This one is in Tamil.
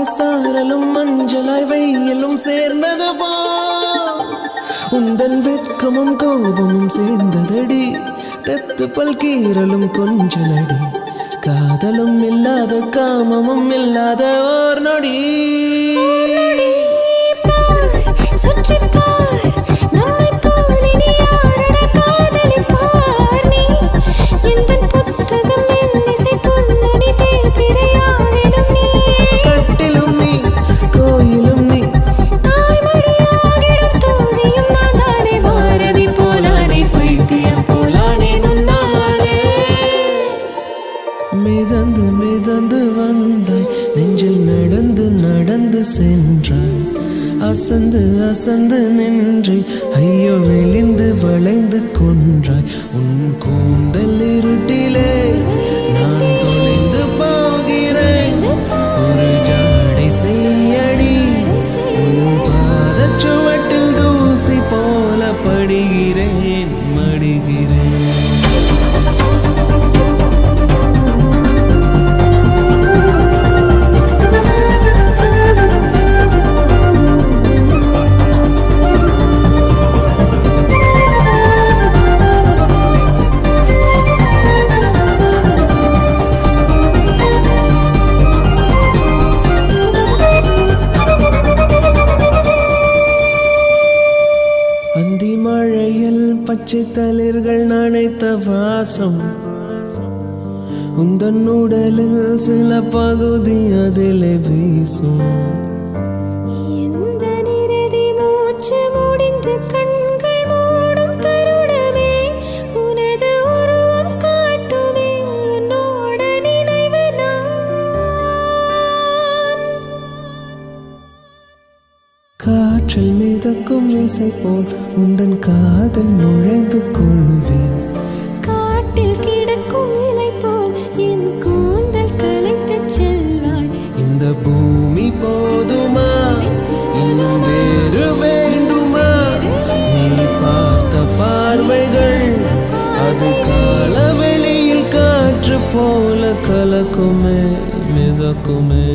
சாரலும் மஞ்சளாய் வெயிலும் சேர்ந்தது போ உந்தன் வெட்கமும் கோபமும் சேர்ந்ததடி தெத்து பல்கீரலும் கொஞ்சலடி காதலும் இல்லாத காமமும் இல்லாத ஓர் நொடி மிதந்து மிதந்து வந்தாய் நெஞ்சில் நடந்து நடந்து சென்றாய் அசந்து அசந்து நின்று ஐயோ விழிந்து வளைந்து கொன்றாய் உன் கூந்தல் இருட்டிலே நான் தொலைந்து போகிறேன் ஒரு ஜாடை செய்யடி உன் பாதச்சுவட்டில் தூசி போல படுகிறேன் மடிகிறேன் மழையில் பச்சை தளிர்கள் நனைத்த வாசம் உந்தன் உடலில் சில பகுதி அதிலே வீசும் கண்கள் மூடும் தருணமே உனது உருவம் காட்டுமே உன்னோட நினைவு காற்றில் மிதக்கும் இசை போல் உந்தன் காதல் நுழைந்து கொள்வேன் காட்டில் கிடக்கும் இலை போல் என் கூந்தல் கலைத்து செல்வாய் இந்த பூமி போதுமா இன்னும் வேறு வேண்டுமா நீ பார்த்த பார்வைகள் அது காலவெளியில் காற்று போல கலக்குமே மிதக்குமே